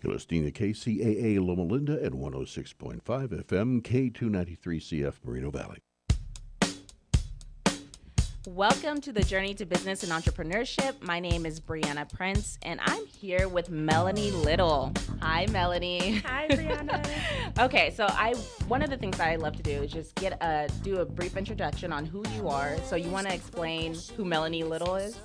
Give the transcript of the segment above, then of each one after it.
You're listening to KCAA Loma Linda and 106.5 FM, K293CF Moreno Valley. Welcome to the Journey to Business and Entrepreneurship. My name is Brianna Prince, and I'm here with Melanie Little. Hi, Melanie. Hi, Brianna. Okay, so one of the things that I love to do is just do a brief introduction on who you are. So you want to explain who Melanie Little is?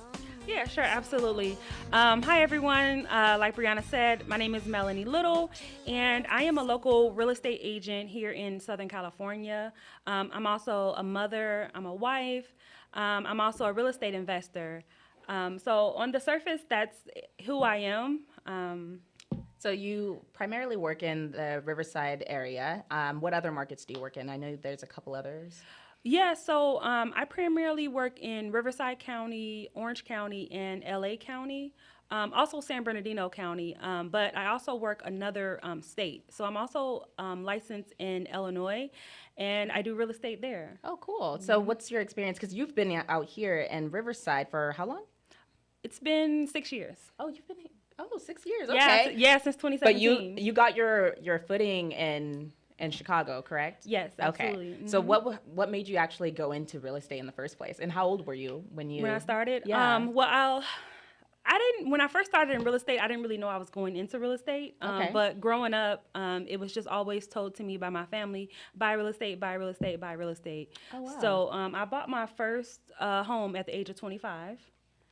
Yeah, sure, absolutely. Hi, everyone. Like Brianna said, my name is Melanie Little, and I am a local real estate agent here in Southern California. I'm also a mother. I'm a wife. I'm also a real estate investor. So on the surface, that's who I am. So you primarily work in the Riverside area. What other markets do you work in? I know there's a couple others. Yeah, so I primarily work in Riverside County, Orange County, and LA County, also San Bernardino County, but I also work another state. So I'm also licensed in Illinois, and I do real estate there. Oh, cool. So what's your experience? Because you've been out here in Riverside for how long? It's been 6 years. Oh, you've been 6 years. Yeah, Okay. yeah, since 2017. But you got your footing in Chicago, correct? Yes, absolutely. Okay. So what made you actually go into real estate in the first place? And how old were you when I started? Yeah. When I first started in real estate, I didn't really know I was going into real estate. Okay. But growing up, it was just always told to me by my family, buy real estate, buy real estate, buy real estate. Oh, wow. So I bought my first home at the age of 25.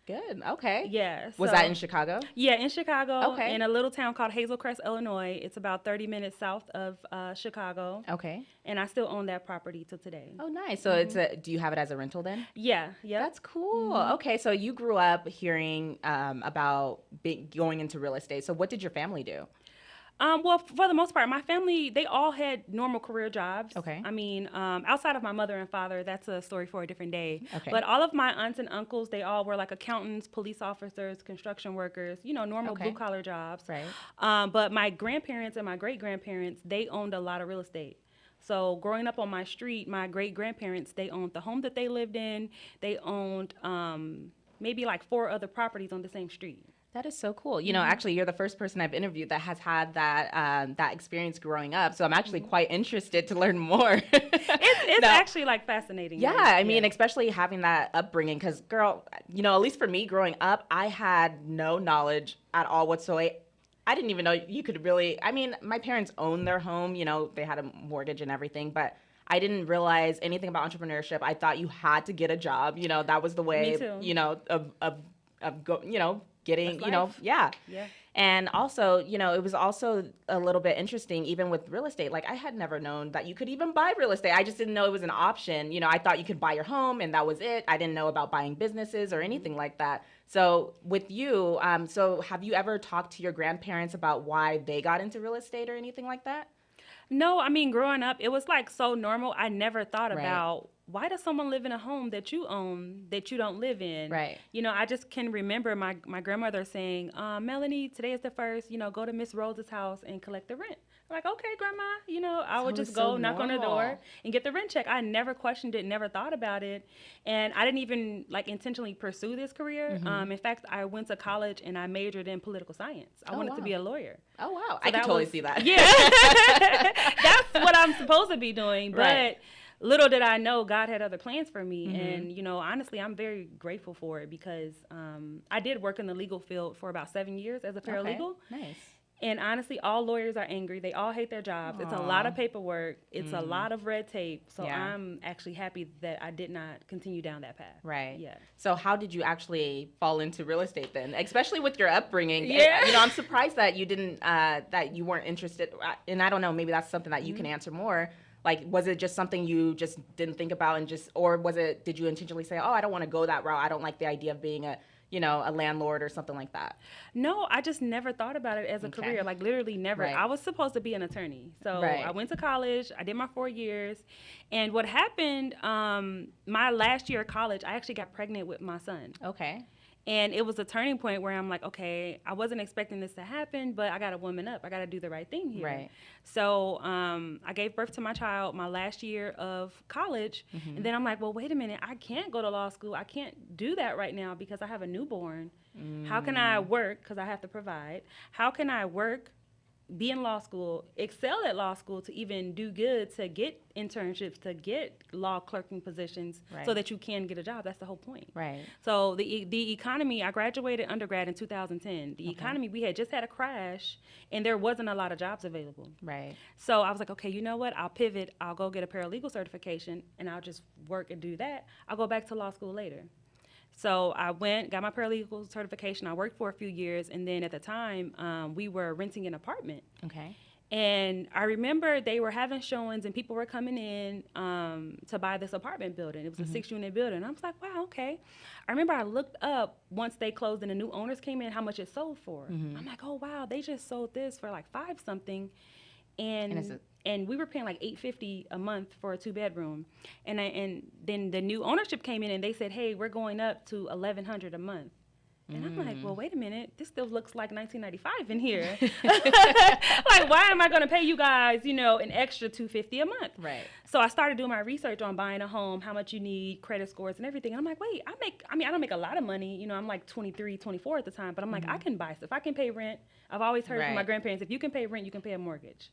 Good. Okay. Yeah. Was that in Chicago? Yeah, in Chicago. Okay. In a little town called Hazel Crest, Illinois. It's about 30 minutes south of Chicago. Okay. And I still own that property till today. Oh, nice. So do you have it as a rental then? Yeah. Yeah. That's cool. Okay. So you grew up hearing about going into real estate. So what did your family do? Well, for the most part, my family, they all had normal career jobs. Okay. I mean, outside of my mother and father, that's a story for a different day. Okay. But all of my aunts and uncles, they all were like accountants, police officers, construction workers, normal Okay. blue-collar jobs. Right. But my grandparents and my great-grandparents, they owned a lot of real estate. So growing up on my street, my great-grandparents, they owned the home that they lived in. They owned maybe like 4 other properties on the same street. That is so cool. Actually, you're the first person I've interviewed that has had that experience growing up. So I'm actually quite interested to learn more. It's actually like fascinating. Yeah, I mean, especially having that upbringing, because girl, at least for me growing up, I had no knowledge at all whatsoever. I didn't even know you could really, my parents owned their home, they had a mortgage and everything, but I didn't realize anything about entrepreneurship. I thought you had to get a job, that was the way, Me too. of getting, That's life. Yeah. Yeah. And also, it was also a little bit interesting, even with real estate. Like, I had never known that you could even buy real estate. I just didn't know it was an option. I thought you could buy your home and that was it. I didn't know about buying businesses or anything like that. So with you, so have you ever talked to your grandparents about why they got into real estate or anything like that? No, I mean, growing up, it was like so normal. I never thought Right. about why does someone live in a home that you own that you don't live in? Right. I just can remember my grandmother saying, Melanie, today is the first, go to Miss Rose's house and collect the rent. I'm like, okay, Grandma, I would So just it's go so knock on the normal. door and get the rent check. I never questioned it, never thought about it. And I didn't even intentionally pursue this career. In fact, I went to college and I majored in political science. I wanted to be a lawyer. Oh, wow. So I can that totally was- see that. Yeah. That's what I'm supposed to be doing. But Right. little did I know God had other plans for me. And, honestly, I'm very grateful for it because I did work in the legal field for about 7 years as a paralegal. Okay. Nice. And honestly, all lawyers are angry. They all hate their jobs. It's a lot of paperwork. It's a lot of red tape. So Yeah. I'm actually happy that I did not continue down that path. Right. Yeah. So how did you actually fall into real estate then, especially with your upbringing? Yeah. I'm surprised that you didn't, that you weren't interested. And I don't know, maybe that's something that you can answer more. Like, was it just something you just didn't think about or did you intentionally say, oh, I don't want to go that route. I don't like the idea of being a landlord or something like that? No, I just never thought about it as a career, like literally never. Right. I was supposed to be an attorney. So Right. I went to college, I did my 4 years. And what happened, my last year of college, I actually got pregnant with my son. Okay. And it was a turning point where I'm like, okay, I wasn't expecting this to happen, but I got to woman up. I got to do the right thing here. Right. So I gave birth to my child my last year of college. And then I'm like, well, wait a minute. I can't go to law school. I can't do that right now because I have a newborn. How can I work? Because I have to provide. How can I work, be in law school, excel at law school to even do good, to get internships, to get law clerking positions, so that you can get a job. That's the whole point. Right. So the economy, I graduated undergrad in 2010. The economy, we had just had a crash, and there wasn't a lot of jobs available. Right. So I was like, okay, you know what? I'll pivot. I'll go get a paralegal certification, and I'll just work and do that. I'll go back to law school later. So I went, got my paralegal certification. I worked for a few years, and then at the time, we were renting an apartment. Okay. And I remember they were having showings, and people were coming in to buy this apartment building. It was a 6-unit building. I was like, wow, okay. I remember I looked up once they closed and the new owners came in, how much it sold for. I'm like, oh wow, they just sold this for like 5 something, and we were paying like $850 a month for a 2-bedroom, and then the new ownership came in and they said, hey, we're going up to $1,100 a month. And I'm like, well, wait a minute. This still looks like 1995 in here. Like, why am I going to pay you guys, an extra $250 a month? Right. So I started doing my research on buying a home, how much you need, credit scores, and everything. And I'm like, wait, I don't make a lot of money. I'm like 23, 24 at the time, but I'm like, I can buy stuff. I can pay rent. I've always heard from my grandparents, if you can pay rent, you can pay a mortgage.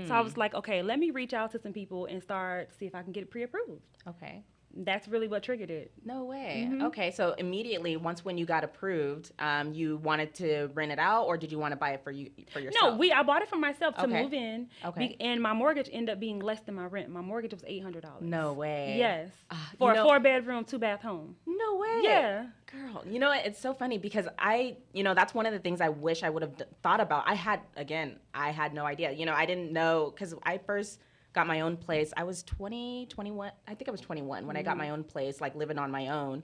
So I was like, okay, let me reach out to some people and start see if I can get it pre-approved. Okay. That's really what triggered it. No way. Okay, so immediately, when you got approved, you wanted to rent it out, or did you want to buy it for yourself? No, I bought it for myself to move in. Okay. And my mortgage ended up being less than my rent. My mortgage was $800. No way. Yes. For a 4-bedroom, 2-bath home. No way. Yeah. Girl, it's so funny because that's one of the things I wish I would have thought about. I had no idea. I didn't know, because I first got my own place. I was 21. I think I was 21 when I got my own place, like living on my own,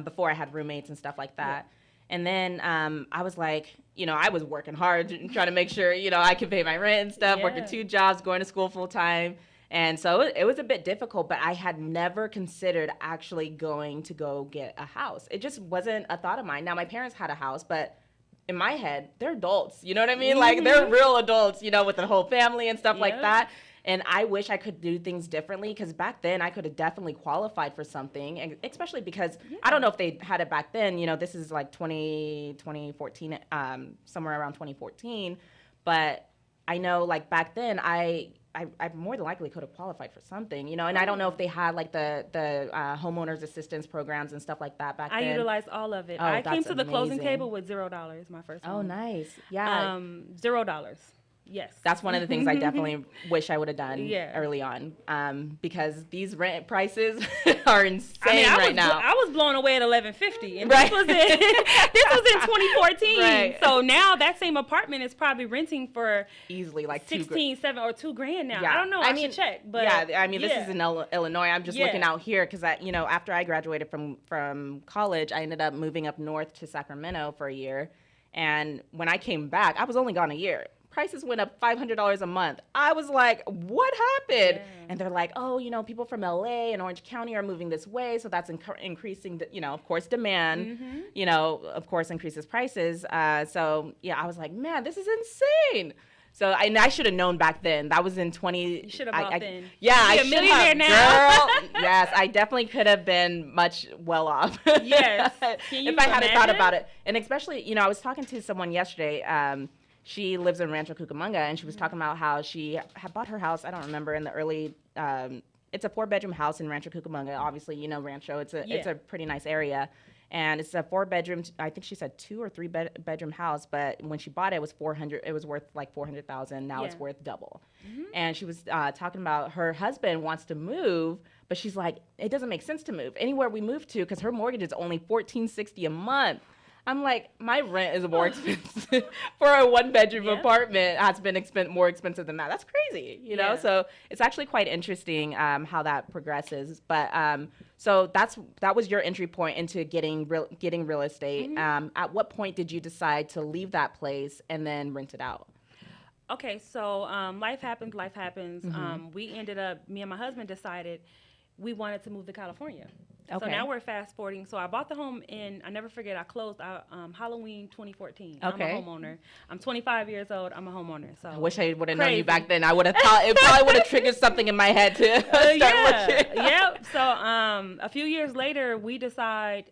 before I had roommates and stuff like that. Yeah. And then I was like, I was working hard trying to make sure, I could pay my rent and stuff, working 2 jobs, going to school full time. And so it was a bit difficult, but I had never considered actually going to go get a house. It just wasn't a thought of mine. Now, my parents had a house, but in my head, they're adults. You know what I mean? Like, they're real adults, with the whole family and stuff like that. And I wish I could do things differently, because back then I could have definitely qualified for something, and especially because I don't know if they had it back then. This is like 2014, somewhere around 2014. But I know, like, back then I more than likely could have qualified for something, and I don't know if they had like the homeowners assistance programs and stuff like that back then. I utilized all of it. I came to the closing table with $0 my first home. Oh, nice. Yeah. $0. Yes. That's one of the things I definitely wish I would have done early on, because these rent prices are insane now. I was blown away at $1,150, and this was in 2014. Right. So now that same apartment is probably renting for easily like $16,700 or $2,000 now. Yeah. I don't know. I should check. But this is in Illinois. I'm just looking out here because after I graduated from college, I ended up moving up north to Sacramento for a year, and when I came back, I was only gone a year. Prices went up $500 a month. I was like, what happened? Yeah. And they're like, oh, people from LA and Orange County are moving this way. So that's increasing, of course, demand, of course, increases prices. So, I was like, man, this is insane. So I should have known back then. That was in 20. You should have bought then. Yeah, I should have. Millionaire now. Girl, yes, I definitely could have been much well off. Yes. If I had thought about it. And especially, I was talking to someone yesterday. She lives in Rancho Cucamonga, and she was talking about how she had bought her house, I don't remember, in the early, it's a 4-bedroom house in Rancho Cucamonga. Obviously, Rancho, it's a pretty nice area. And it's a 4-bedroom, I think she said 2 or 3 bedroom house, but when she bought it, it was worth like $400,000. Now it's worth double. And she was talking about her husband wants to move, but she's like, it doesn't make sense to move anywhere we move to, because her mortgage is only $1,460 a month. I'm like, my rent is more expensive for a 1-bedroom apartment. Has been more expensive than that. That's crazy, So it's actually quite interesting how that progresses. But so that was your entry point into getting real estate. At what point did you decide to leave that place and then rent it out? Okay, so life happens. We ended up, me and my husband decided we wanted to move to California. Okay. So now we're fast forwarding. So I bought the home I never forget, I closed out Halloween 2014. Okay. I'm a homeowner. I'm 25 years old. I'm a homeowner. So I wish I would have known you back then. I would have thought it probably would have triggered something in my head to start looking. Yep. So a few years later, we decide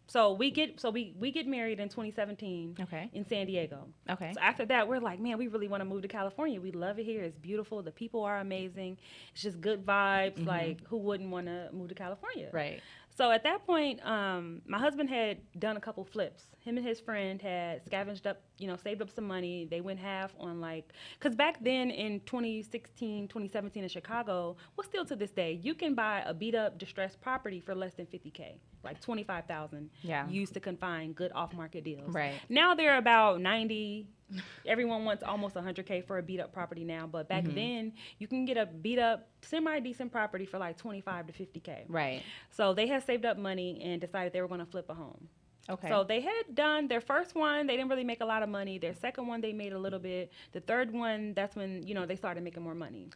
So we get married in 2017 Okay. in San Diego. Okay. So after that, we're like, man, we really want to move to California. We love it here. It's beautiful. The people are amazing. It's just good vibes. Like, who wouldn't want to move to California? Right. So at that point, my husband had done a couple flips. Him and his friend had scavenged up, saved up some money. They went half on because back then in 2016, 2017 in Chicago, well, still to this day, you can buy a beat up distressed property for less than $50K, like $25,000. Yeah. Used to confine good off market deals. Right. Now they're about 90. Everyone wants almost $100K for a beat up property now, but back then you can get a beat up semi decent property for like 25 to 50K. Right. So they had saved up money and decided they were going to flip a home. Okay. So they had done their first one. They didn't really make a lot of money. Their second one, they made a little bit. The third one, that's when, they started making more money.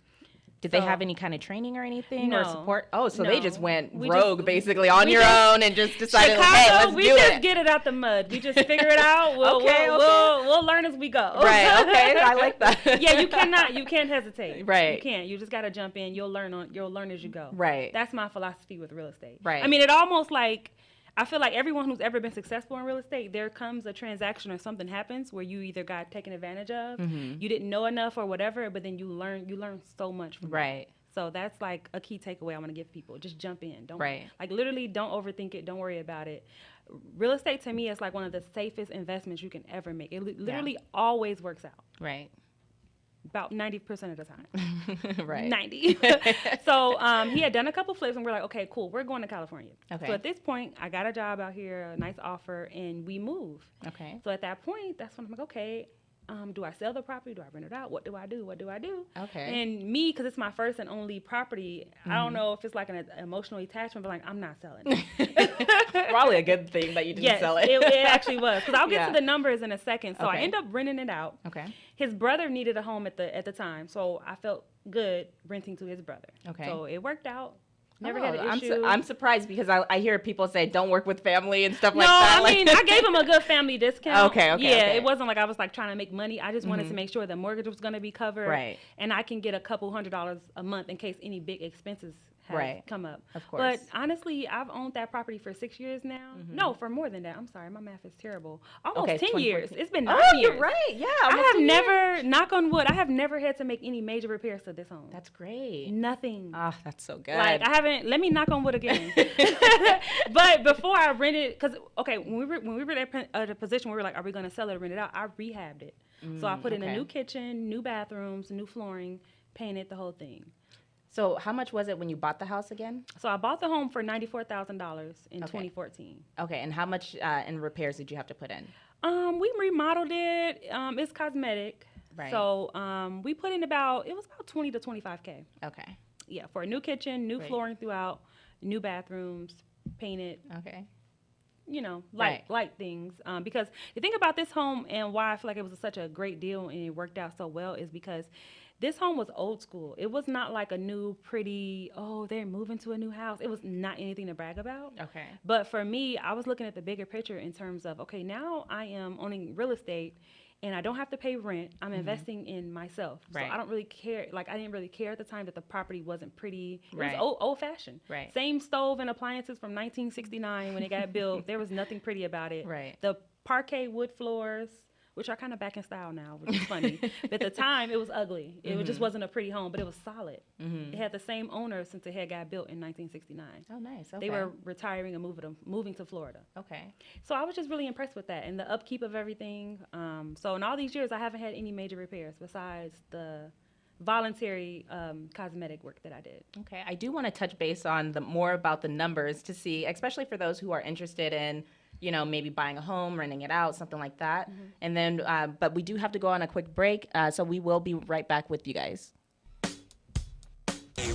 Did they have any kind of training or anything or No. support? Oh, so they just went We rogue just- basically on we your just- own and just decided, Chicago, hey, let's we do just it. get it out the mud. We just figure it out. Okay. We'll learn as we go. Right. Okay. I like that. Yeah, you can't hesitate. Right. You can't. You just got to jump in. You'll learn as you go. Right. That's my philosophy with real estate. Right. I mean, it almost I feel like everyone who's ever been successful in real estate, there comes a transaction or something happens where you either got taken advantage of, you didn't know enough or whatever, but then you learn so much from Right. it. So that's like a key takeaway I want to give people. Just jump in. Don't Right. literally don't overthink it. Don't worry about it. Real estate to me is like one of the safest investments you can ever make. It literally always works out. Right. About 90% of the time. Right. 90. So he had done a couple flips and we're like, okay, cool. We're going to California. Okay. So at this point, I got a job out here, a nice offer, and we move. Okay. So at that point, that's when I'm like, okay, do I sell the property? Do I rent it out? What do I do? Okay. And me, because it's my first and only property, I don't know if it's like an emotional attachment, but like, I'm not selling it. Probably a good thing that you didn't sell it. it actually was. Because I'll get Yeah. to the numbers in a second. So I Okay. end up renting it out. Okay. His brother needed a home at the time, so I felt good renting to his brother. Okay. So it worked out. Never had an I'm issue. I'm surprised because I hear people say don't work with family and stuff no, like that. I mean, I gave him a good family discount. Okay, Yeah, okay. it wasn't like I was like trying to make money. I just wanted to make sure the mortgage was going to be covered. Right. And I can get a couple $100s a month in case any big expenses have Right. come up. Of course. But honestly, I've owned that property for 6 years now. No, for more than that. I'm sorry, my math is terrible. Almost Okay, 10 years. 2014. It's been 9 Oh, years. you're right. Yeah. I almost have 2 years. never, knock on wood, I have never had to make any major repairs to this home. That's great. Nothing. Ah, that's so good. Like I haven't. Let me knock on wood again. But before I rented, because okay, when we were at a position where we were like, are we going to sell it or rent it out? I rehabbed it. So I put in a okay. new kitchen, new bathrooms, new flooring, painted the whole thing. So how much was it when you bought the house again? So I bought the home for $94,000 in 2014. Okay, and how much in repairs did you have to put in? We remodeled it. It's cosmetic. Right. So we put in about 20 to 25K. Okay. Yeah, for a new kitchen, new Right. flooring throughout, new bathrooms, painted. Okay. Light things. Because the thing about this home and why I feel like it was such a great deal and it worked out so well is because this home was old school. It was not like a new, pretty, they're moving to a new house. It was not anything to brag about. Okay. But for me, I was looking at the bigger picture in terms of, okay, now I am owning real estate and I don't have to pay rent. I'm investing in myself. Right. So I don't really care. Like, I didn't really care at the time that the property wasn't pretty. It Right. was old fashioned. Right. Same stove and appliances from 1969 when it got built. There was nothing pretty about it. Right. The parquet wood floors, which are kind of back in style now, which is funny. But at the time, it was ugly. It just wasn't a pretty home, but it was solid. It had the same owner since it had got built in 1969. Oh, nice. Okay. They were retiring and moving to Florida. Okay. So I was just really impressed with that and the upkeep of everything. So in all these years, I haven't had any major repairs besides the voluntary cosmetic work that I did. Okay. I do want to touch base on more about the numbers to see, especially for those who are interested in, maybe buying a home, renting it out, something like that. And then, but we do have to go on a quick break, so we will be right back with you guys.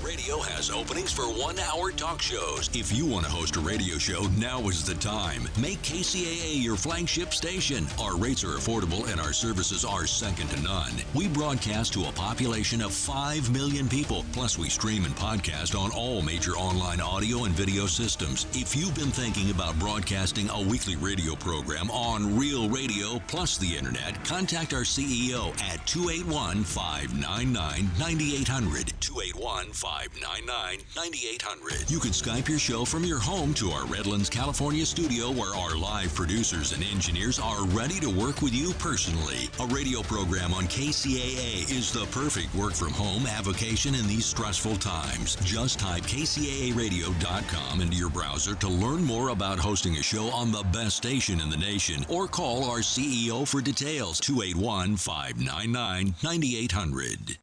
Radio has openings for 1-hour talk shows. If you want to host a radio show, now is the time. Make KCAA your flagship station. Our rates are affordable and our services are second to none. We broadcast to a population of 5 million people. Plus, we stream and podcast on all major online audio and video systems. If you've been thinking about broadcasting a weekly radio program on real radio plus the internet, contact our CEO at 281-599-9800. 281-599-9800. 801-599-9800. You can Skype your show from your home to our Redlands, California studio where our live producers and engineers are ready to work with you personally. A radio program on KCAA is the perfect work from home avocation in these stressful times. Just type KCAAradio.com into your browser to learn more about hosting a show on the best station in the nation, or call our CEO for details, 281-599-9800.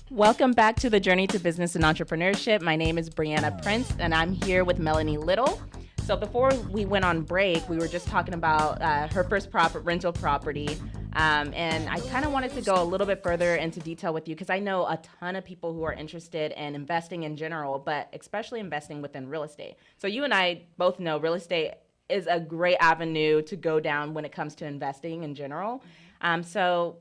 Welcome back to the Journey to Business and Entrepreneurship. My name is Brianna Prince, and I'm here with Melanie Little. So before we went on break, we were just talking about her first rental property. And I kind of wanted to go a little bit further into detail with you because I know a ton of people who are interested in investing in general, but especially investing within real estate. So you and I both know real estate is a great avenue to go down when it comes to investing in general. So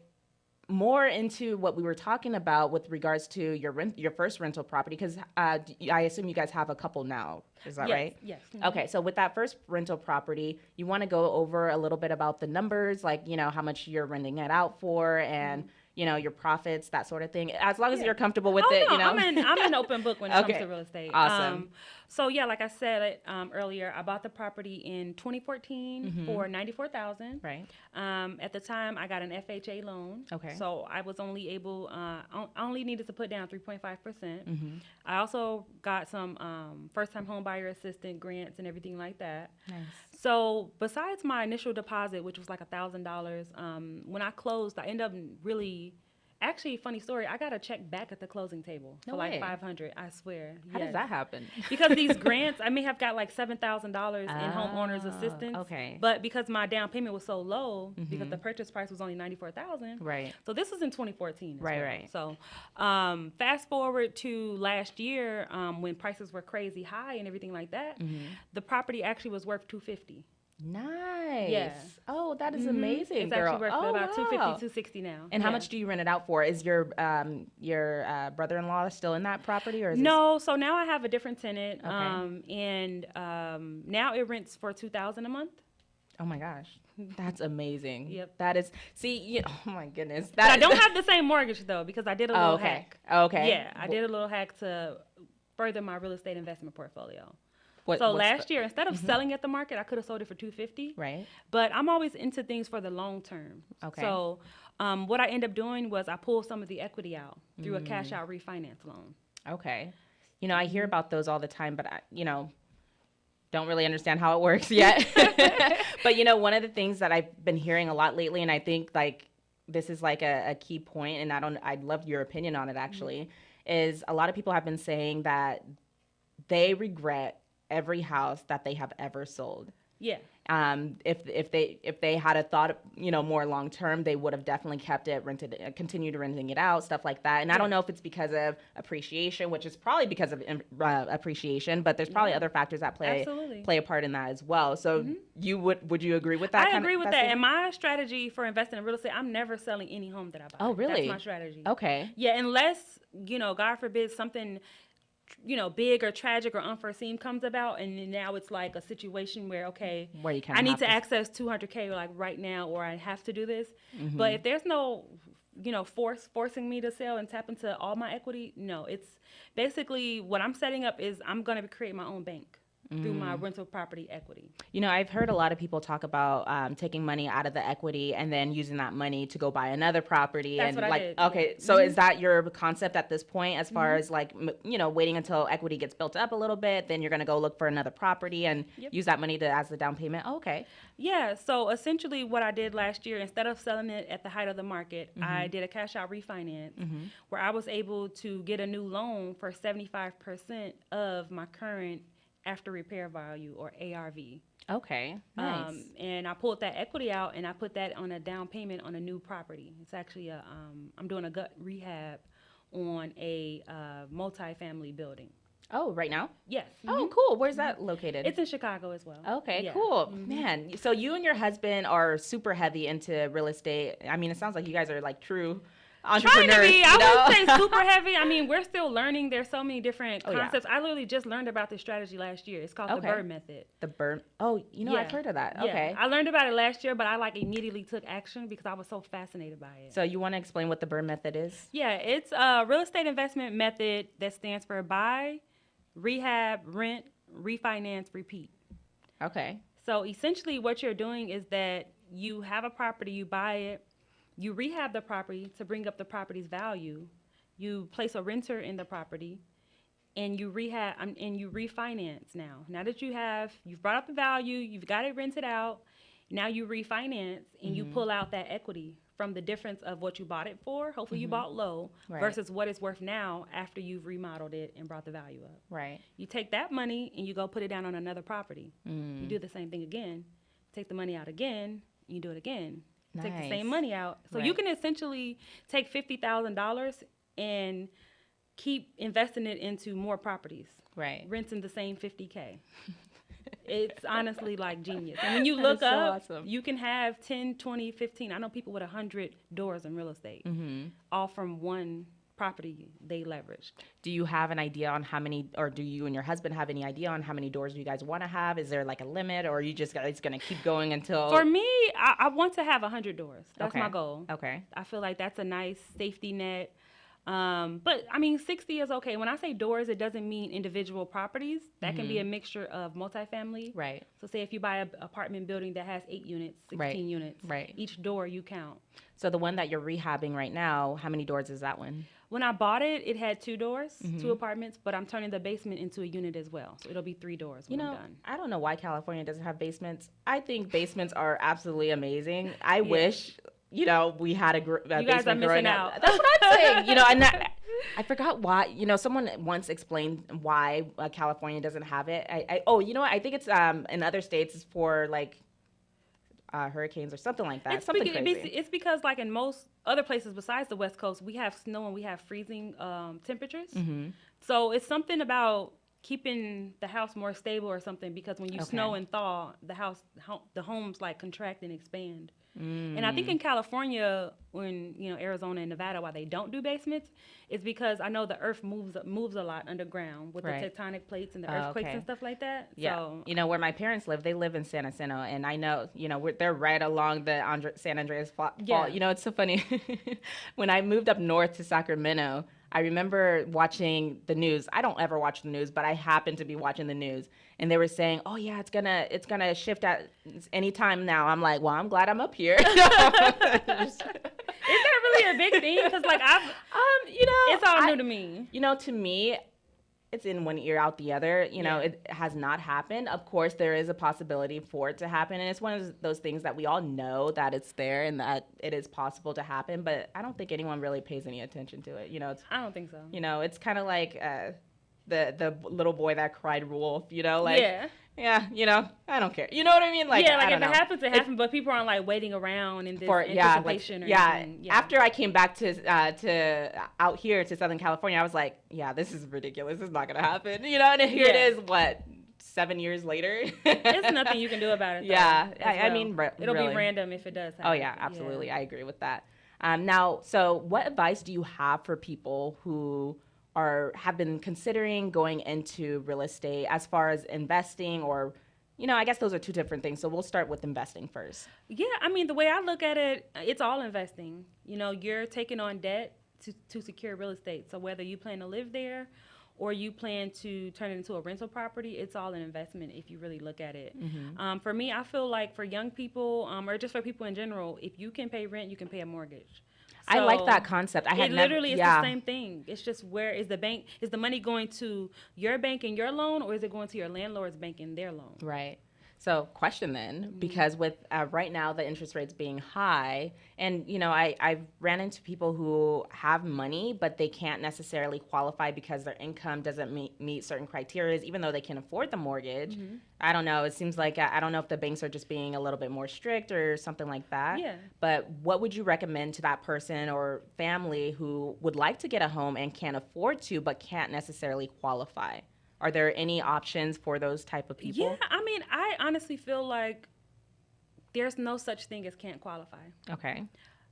more into what we were talking about with regards to your first rental property, because I assume you guys have a couple now. Is that right? Yes. Okay, so with that first rental property, you want to go over a little bit about the numbers, like, how much you're renting it out for and, your profits, that sort of thing, as long as you're comfortable with it, I'm an open book when it comes to real estate. Awesome. So like I said earlier, I bought the property in 2014 for $94,000. Right. At the time, I got an FHA loan. Okay. So I was only able, I only needed to put down 3.5%. I also got some first-time home buyer assistance grants and everything like that. Nice. So besides my initial deposit, which was like $1,000, when I closed, I ended up actually, funny story, I got a check back at the closing table for like $500, I swear. How does that happen? Because these grants, I may have got like $7,000 in homeowners assistance. Okay. But because my down payment was so low, because the purchase price was only $94,000. Right. So this was in 2014. Right. So fast forward to last year, when prices were crazy high and everything like that, the property actually was worth $250,000. Nice. Yeah. Oh, that is amazing, It's girl. actually worth about $250,000, $260,000 now. And how much do you rent it out for? Is your brother-in-law still in that property, or is No, so now I have a different tenant, Okay. and now it rents for $2,000 a month. Oh my gosh, that's amazing. Yep. That is. Oh my goodness. But I don't have the same mortgage though, because I did a little hack. Okay. Yeah, I did a little hack to further my real estate investment portfolio. What's last year, instead of selling at the market, I could have sold it for $250,000. Right. But I'm always into things for the long term. Okay. So what I ended up doing was I pulled some of the equity out through a cash out refinance loan. Okay. I hear about those all the time, but I don't really understand how it works yet. But one of the things that I've been hearing a lot lately, and I think like this is like a key point, and I'd love your opinion on it actually, is a lot of people have been saying that they regret every house that they have ever sold. Yeah. If they had a thought, more long term, they would have definitely kept it, continued renting it out, stuff like that. And I don't know if it's because of appreciation, which is probably because of appreciation, but there's probably other factors that play a part in that as well. So would you agree with that? I agree with that. And my strategy for investing in real estate, I'm never selling any home that I buy. Oh, really? That's my strategy. Okay. Yeah, unless God forbid something big or tragic or unforeseen comes about, and now it's like a situation where where you I need to access $200K like right now, or I have to do this. But if there's no forcing me to sell and tap into all my equity, no. It's basically what I'm setting up is I'm going to create my own bank through my rental property equity. I've heard a lot of people talk about taking money out of the equity and then using that money to go buy another property. That's and what I like, did. Okay, so is that your concept at this point, as far as like, waiting until equity gets built up a little bit, then you're going to go look for another property and use that money as the down payment? Oh, okay. Yeah, so essentially what I did last year, instead of selling it at the height of the market, I did a cash out refinance where I was able to get a new loan for 75% of my current after repair value, or ARV. Okay, nice. And I pulled that equity out and I put that on a down payment on a new property. It's actually I'm doing a gut rehab on a multi-family building. Oh, right now? Yes. Oh, cool. Where's that located? It's in Chicago as well. Okay, cool. Man, so you and your husband are super heavy into real estate. I mean, it sounds like you guys are like true entrepreneurs. Trying to be. You I know? wouldn't say super heavy. I mean, we're still learning. There's so many different Oh, yeah. concepts. I literally just learned about this strategy last year. It's called the Okay. bird method. The burn. Oh, you know, Yeah. I've heard of that. Yeah. Okay. I learned about it last year, but I like immediately took action because I was so fascinated by it. So you want to explain what the burn method is? Yeah, it's a real estate investment method that stands for buy, rehab, rent, refinance, repeat. Okay. So essentially what you're doing is that you have a property, you buy it, you rehab the property to bring up the property's value, you place a renter in the property, and you rehab and you refinance now. Now that you've brought up the value, you've got it rented out, now you refinance and you pull out that equity from the difference of what you bought it for. Hopefully you bought low Right. versus what it's worth now after you've remodeled it and brought the value up. Right. You take that money and you go put it down on another property. You do the same thing again. Take the money out again, you do it again. Take the same Nice. money out. So you Right. can essentially take $50,000 and keep investing it into more properties, Right. renting the same 50K. It's honestly like genius. And when you That look is so up, awesome. you can have 10, 20, 15. I know people with 100 doors in real estate, all from one property they leveraged. Do you have an idea on how many, or do you and your husband have any idea on how many doors you guys want to have? Is there like a limit, or are you just guys going to keep going until? For me, I want to have 100 doors. That's Okay. my goal. Okay. I feel like that's a nice safety net. But I mean, 60 is okay. When I say doors, it doesn't mean individual properties. That can be a mixture of multifamily. Right. So say if you buy an apartment building that has 8 units, 16 Right. units, Right. each door you count. So the one that you're rehabbing right now, how many doors is that one? When I bought it, it had 2 doors, 2 apartments, but I'm turning the basement into a unit as well. So it'll be 3 doors when I'm done. I don't know why California doesn't have basements. I think basements are absolutely amazing. I wish, we had a basement guys are growing missing up. out. That's what I'm saying. And I forgot why. Someone once explained why California doesn't have it. I think it's in other states it's for like hurricanes or something like that. It's because like in most other places besides the West Coast, we have snow and we have freezing temperatures. So it's something about keeping the house more stable or something, because when you snow and thaw, the homes like contract and expand. And I think in California, when Arizona and Nevada, why they don't do basements, is because I know the earth moves a lot underground with Right. the tectonic plates and the earthquakes okay. and stuff like that. Yeah, So where my parents live, they live in San Jacinto, and I know, they're right along the San Andreas Fault. Yeah. It's so funny. When I moved up north to Sacramento, I remember watching the news. I don't ever watch the news, but I happened to be watching the news, and they were saying, "Oh yeah, it's gonna shift at any time now." I'm like, "Well, I'm glad I'm up here." is that really a big thing? Because like it's all new to me. To me, it's in one ear, out the other. It has not happened. Of course, there is a possibility for it to happen. And it's one of those things that we all know that it's there and that it is possible to happen. But I don't think anyone really pays any attention to it. I don't think so. It's kind of like the little boy that cried wolf, I don't care. You know what I mean? Like, yeah, I like don't if know. it happens, it happens. But people aren't like waiting around in this anticipation or anything. Yeah. After I came back to out here to Southern California, I was like, yeah, this is ridiculous. This is not gonna happen. And here it is. What, 7 years later? There's nothing you can do about it. Though, yeah, I mean, it'll really. be random if it does happen. Oh yeah, absolutely. I agree with that. Now, so what advice do you have for people who have been considering going into real estate as far as investing, or I guess those are two different things. So we'll start with investing first. Yeah, I mean, the way I look at it, it's all investing. You're taking on debt to secure real estate. So whether you plan to live there or you plan to turn it into a rental property, it's all an investment if you really look at it. For me, I feel like for young people or just for people in general, if you can pay rent, you can pay a mortgage. I like that concept. It literally is the same thing. It's just where is the bank? Is the money going to your bank and your loan, or is it going to your landlord's bank and their loan? Right. So question then, because with right now the interest rates being high, and I've ran into people who have money, but they can't necessarily qualify because their income doesn't meet certain criteria, even though they can afford the mortgage. I don't know. It seems like I don't know if the banks are just being a little bit more strict or something like that. Yeah. But what would you recommend to that person or family who would like to get a home and can't afford to, but can't necessarily qualify? Are there any options for those type of people? Yeah, I mean, I honestly feel like there's no such thing as can't qualify. Okay.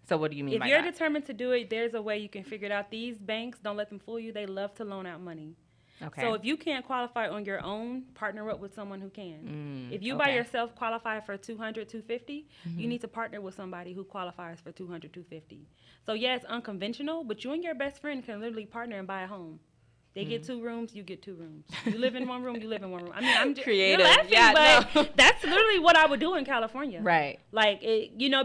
So what do you mean If by you're that? determined to do it, there's a way you can figure it out. These banks, don't let them fool you. They love to loan out money. Okay. So if you can't qualify on your own, partner up with someone who can. If you by okay. yourself qualify for 200, 250, you need to partner with somebody who qualifies for 200, 250. So yeah, it's unconventional, but you and your best friend can literally partner and buy a home. They get 2 rooms, you get 2 rooms. You live in one room, you live in one room. I mean, I'm just Creative. You're laughing, Yeah, but no. that's literally what I would do in California. Right. Like,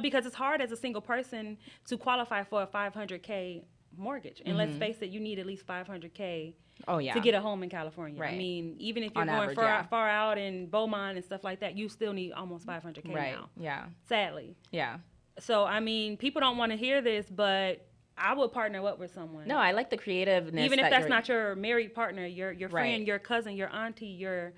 because it's hard as a single person to qualify for a $500K mortgage. And let's face it, you need at least $500K Oh, yeah. to get a home in California. Right. I mean, even if you're On going average, far, yeah. far out in Beaumont and stuff like that, you still need almost $500K Right. now, Yeah. sadly. Yeah. So, I mean, people don't want to hear this, but I would partner up with someone. No, I like the creativeness. Even if that's you're- not your married partner, your Right. friend, your cousin, your auntie, your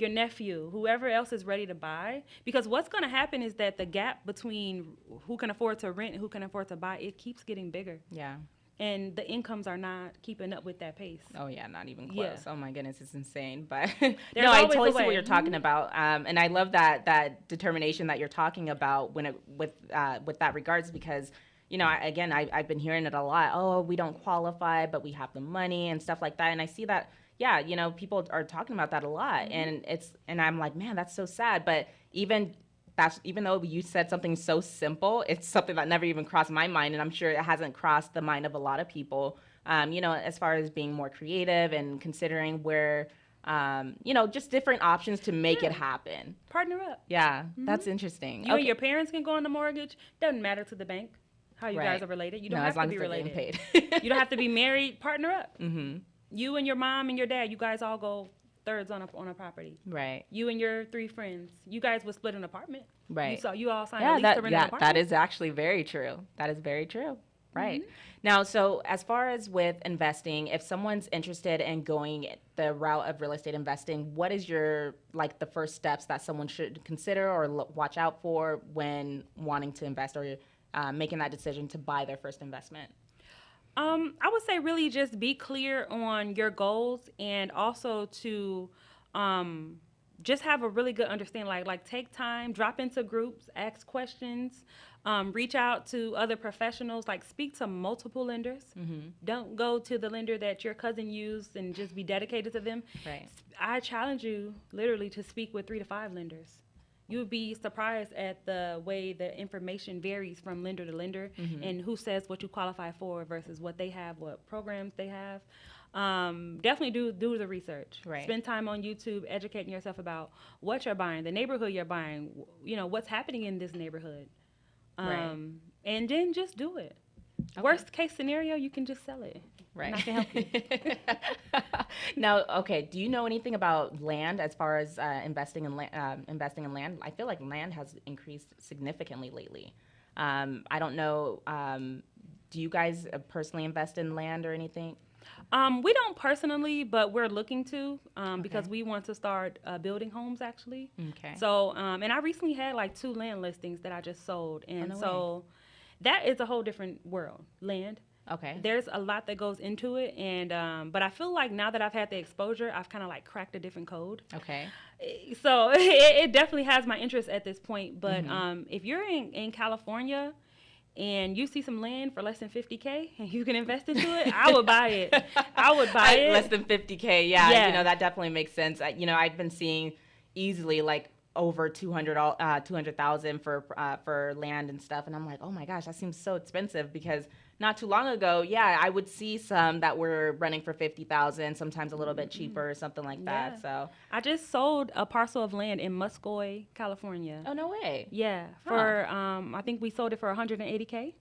nephew, whoever else is ready to buy. Because what's going to happen is that the gap between who can afford to rent and who can afford to buy, it keeps getting bigger. Yeah. And the incomes are not keeping up with that pace. Oh yeah, not even close. Yeah. Oh my goodness, it's insane. But There's no, I always totally a see what way. you're talking about, and I love that determination that you're talking about with that regards, because I've been hearing it a lot. Oh, we don't qualify, but we have the money and stuff like that, and I see that. Yeah, people are talking about that a lot, and I'm like, man, that's so sad. But even though you said something so simple, it's something that never even crossed my mind, and I'm sure it hasn't crossed the mind of a lot of people. As far as being more creative and considering where, just different options to make it happen. Partner up. Yeah, that's interesting. You and your parents can go on the mortgage. Doesn't matter to the bank how you Right. guys are related. You don't No, have as long to be as they're getting related. paid. You don't have to be married. Partner up. Mm-hmm. You and your mom and your dad, you guys all go thirds on a property. Right. You and your 3 friends, you guys would split an apartment. Right. You all signed a lease to rent an apartment. That is actually very true. That is very true. Right. Now, so as far as with investing, if someone's interested in going the route of real estate investing, what is the first steps that someone should consider or watch out for when wanting to invest or making that decision to buy their first investment? I would say really just be clear on your goals, and also to just have a really good understanding. Like take time, drop into groups, ask questions, reach out to other professionals. Like speak to multiple lenders. Don't go to the lender that your cousin used and just be dedicated to them. Right. I challenge you literally to speak with 3 to 5 lenders. You would be surprised at the way the information varies from lender to lender, and who says what you qualify for versus what they have, what programs they have. Definitely do the research. Right. Spend time on YouTube educating yourself about what you're buying, the neighborhood you're buying, what's happening in this neighborhood. Right. And then just do it. Okay. Worst case scenario, you can just sell it. Right. And I can help you. Now, okay, do you know anything about land as far as investing in land? I feel like land has increased significantly lately. I don't know. Do you guys personally invest in land or anything? We don't personally, but we're looking to because we want to start building homes actually. Okay. So, and I recently had like 2 land listings that I just sold, and no that is a whole different world. Land. Okay. There's a lot that goes into it, and but I feel like now that I've had the exposure, I've kind of like cracked a different code. Okay. So it definitely has my interest at this point. But if you're in California and you see some land for less than $50K and you can invest into it, I would buy it. I would buy it. Less than $50K, yeah. Yeah. That definitely makes sense. I've been seeing easily like over 200,000 for land and stuff, and I'm like, oh my gosh, that seems so expensive, because not too long ago, yeah, I would see some that were running for 50,000, sometimes a little bit cheaper or something like that. Yeah. So I just sold a parcel of land in Muscoy, California. oh no way. Yeah, for I think we sold it for 180K.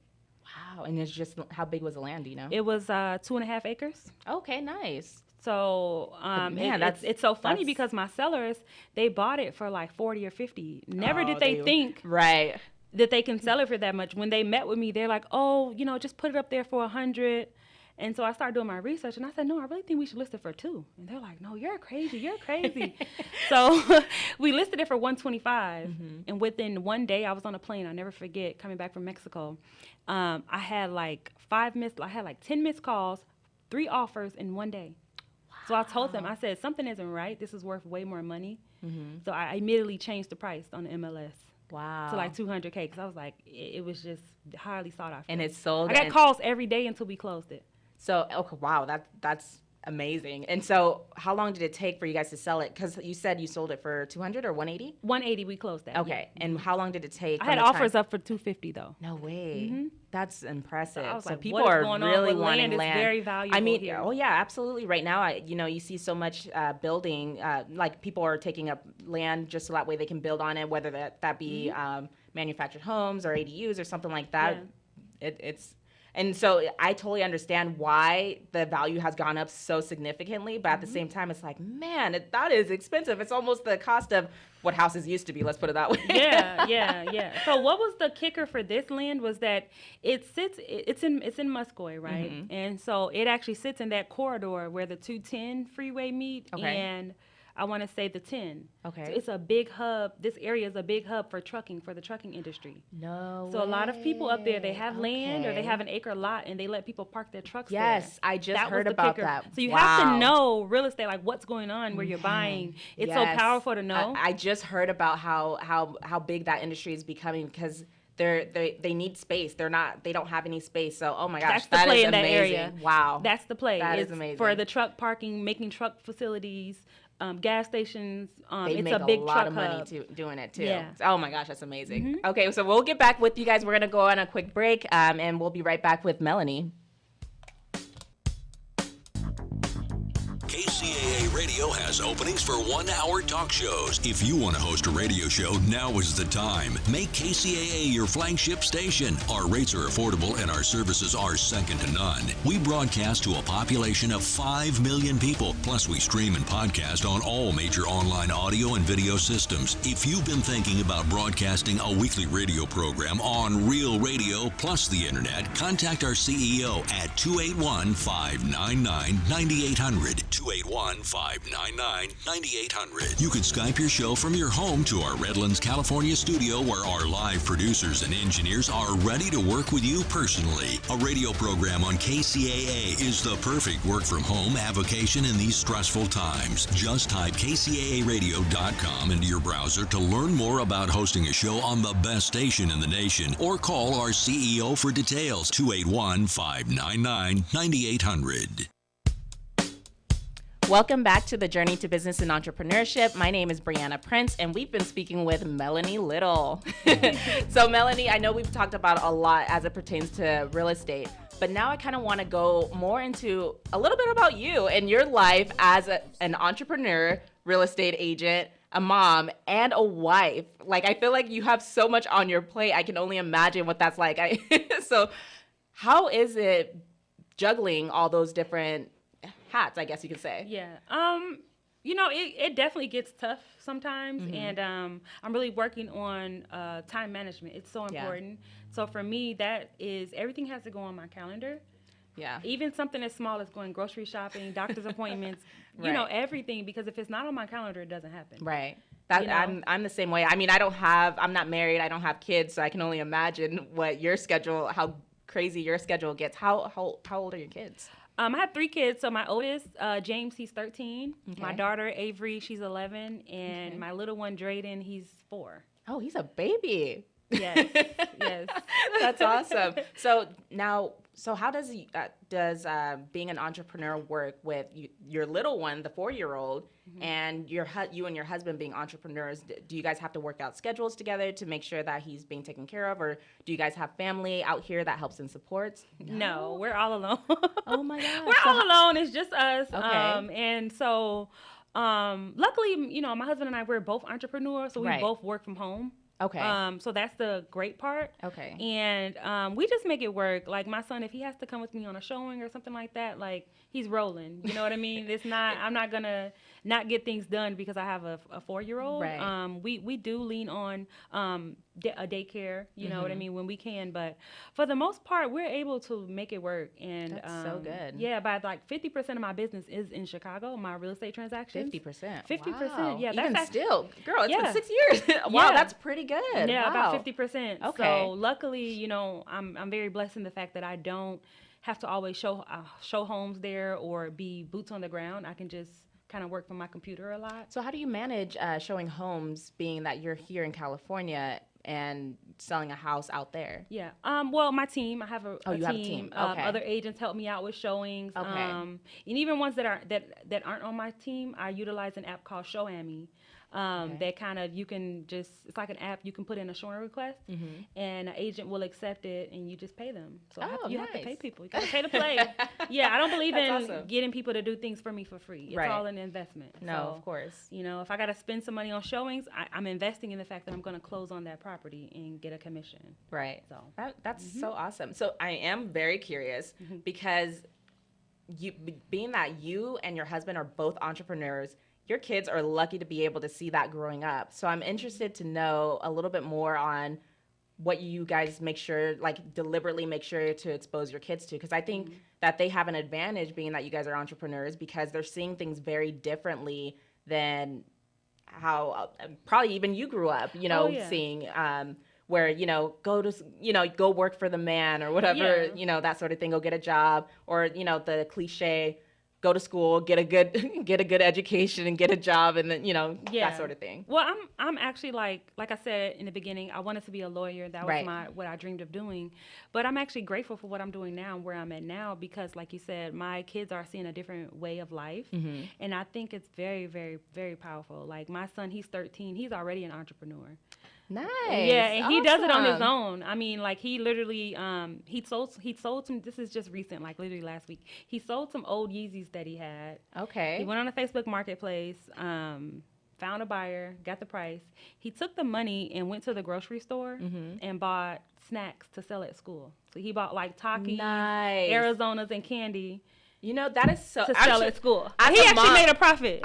Wow. And it's just, how big was the land, do you know? It was 2.5 acres. Okay, nice. So man, it's so funny that's- because my sellers, they bought it for like 40 or 50. Never did they think Right. that they can sell it for that much. When they met with me, they're like, oh, just put it up there for 100. And so I started doing my research, and I said, no, I really think we should list it for 2. And they're like, no, you're crazy. So we listed it for 125. And within one day, I was on a plane. I'll never forget, coming back from Mexico. I had like 10 missed calls, 3 offers in one day. So I told them, I said, something isn't right. This is worth way more money. So I immediately changed the price on the MLS. Wow. to like 200K, because I was like, it was just highly sought after. And it's sold. I got and- calls every day until we closed it. So, okay, wow, that's amazing. And so, how long did it take for you guys to sell it? Because you said you sold it for 200 or 180. 180, we closed that. Okay, yeah. and how long did it take? I from had the offers time- up for 250 though. No way. That's impressive. So I was So like, people what is are going on really with wanting land? It's land. very valuable I mean, here. oh yeah, absolutely. Right now, you see so much building. Like people are taking up land just so that way they can build on it, whether that be manufactured homes or ADUs or something like that. Yeah. It's. And so I totally understand why the value has gone up so significantly, but at the same time, it's like, man, that is expensive. It's almost the cost of what houses used to be. Let's put it that way. yeah. So what was the kicker for this land was that it's in Muscoy, right? Mm-hmm. And so it actually sits in that corridor where the 210 freeway meet, Okay. and I want to say the 10. Okay. So it's a big hub. This area is a big hub for the trucking industry. No So a lot of people up there, they have land or they Okay. have an acre lot and they let people park their trucks there. Yes, I just That was heard the about kicker. that. So you have Wow. to know real estate, like what's going on where you're buying. It's so Yes. powerful to know. I just heard about how big that industry is becoming because they need space. They don't have any space. So oh my gosh, That's the play is in that amazing. area. Wow. That's the play. That is It's amazing. for the truck parking, making truck facilities, gas stations. They It's make a big lot truck of money hub. doing it too. Yeah. Oh my gosh, that's amazing. Okay, so we'll get back with you guys. We're gonna go on a quick break, and we'll be right back with Melanie. KCAA Radio has openings for 1-hour talk shows. If you want to host a radio show, now is the time. Make KCAA your flagship station. Our rates are affordable and our services are second to none. We broadcast to a population of 5 million people. Plus, we stream and podcast on all major online audio and video systems. If you've been thinking about broadcasting a weekly radio program on real radio plus the internet, contact our CEO at 281-599-9800. 281-599-9800. You can Skype your show from your home to our Redlands, California studio where our live producers and engineers are ready to work with you personally. A radio program on KCAA is the perfect work from home avocation in these stressful times. Just type kcaaradio.com into your browser to learn more about hosting a show on the best station in the nation or call our CEO for details. 281-599-9800. Welcome back to the Journey to Business and Entrepreneurship. My name is Brianna Prince, and we've been speaking with Melanie Little. So, Melanie, I know we've talked about a lot as it pertains to real estate, but now I kind of want to go more into a little bit about you and your life as an entrepreneur, real estate agent, a mom, and a wife. Like, I feel like you have so much on your plate. I can only imagine what that's like. So, how is it juggling all those different hats, I guess you could say? Yeah. It definitely gets tough sometimes, and I'm really working on time management. It's so Yeah. important. So for me, that is everything has to go on my calendar. Yeah. Even something as small as going grocery shopping, doctor's appointments, Right. Everything, because if it's not on my calendar, it doesn't happen. Right. That You know? I'm the same way. I mean, I'm not married. I don't have kids, so I can only imagine what your schedule, how crazy your schedule gets. How old are your kids? I have 3 kids. So my oldest, James, he's 13. My Okay. daughter, Avery, she's 11. And my little one, Drayden, he's 4. Oh, he's a baby. Yes, yes. That's awesome. So how does being an entrepreneur work with your little one, the 4-year-old, and you and your husband being entrepreneurs? Do you guys have to work out schedules together to make sure that he's being taken care of, or do you guys have family out here that helps and supports? No, we're all alone. Oh my gosh. We're all alone. It's just us. Okay. And so, luckily, my husband and I, we're both entrepreneurs, so we Right. both work from home. Okay. So that's the great part. Okay. And we just make it work. Like my son, if he has to come with me on a showing or something like that, like he's rolling. You know what I mean? It's not. I'm not gonna not get things done because I have a 4-year-old. Right. We do lean on a daycare. You know what I mean, when we can. But for the most part, we're able to make it work. And That's so good. Yeah, by like 50% of my business is in Chicago. My real estate transactions. 50%. 50%, Wow. yeah, Even that's still, girl, it's been Yeah. 6 years. Wow, Yeah. that's pretty good. Yeah, Wow. about 50%. Okay. So luckily, I'm very blessed in the fact that I don't have to always show homes there or be boots on the ground. I can just kind of work from my computer a lot. So how do you manage showing homes, being that you're here in California and selling a house out there? Yeah. Well, my team, I have a you team. have a team. Okay. Other agents help me out with showings. Okay. And even ones that aren't on my team, I utilize an app called Showami. That kind of, it's like an app you can put in a showing request, and an agent will accept it, and you just pay them. So you have to pay people. You got to pay to play. Yeah, I don't believe in awesome. getting people to do things for me for free. It's all an investment. No, so, of course. If I got to spend some money on showings, I'm investing in the fact that I'm going to close on that property and get a commission. Right. So that's so awesome. So I am very curious because being that you and your husband are both entrepreneurs, your kids are lucky to be able to see that growing up. So I'm interested to know a little bit more on what you guys deliberately make sure to expose your kids to. Because I think that they have an advantage being that you guys are entrepreneurs because they're seeing things very differently than how probably even you grew up, seeing where, go work for the man or whatever, that sort of thing, go get a job, or, the cliche, go to school, get a good education and get a job, and then that sort of thing. Well, I'm actually like I said in the beginning, I wanted to be a lawyer. That was what I dreamed of doing. But I'm actually grateful for what I'm doing now and where I'm at now because, like you said, my kids are seeing a different way of life, and I think it's very, very, very powerful. Like my son, he's 13, he's already an entrepreneur. Nice. Yeah, and he does it on his own. I mean, like he literally he sold some, this is just recent, like literally last week. He sold some old Yeezys that he had. Okay. He went on a Facebook marketplace, found a buyer, got the price. He took the money and went to the grocery store and bought snacks to sell at school. So he bought like Takis, Arizonas, and candy. That is so to sell at school. And he actually made a profit.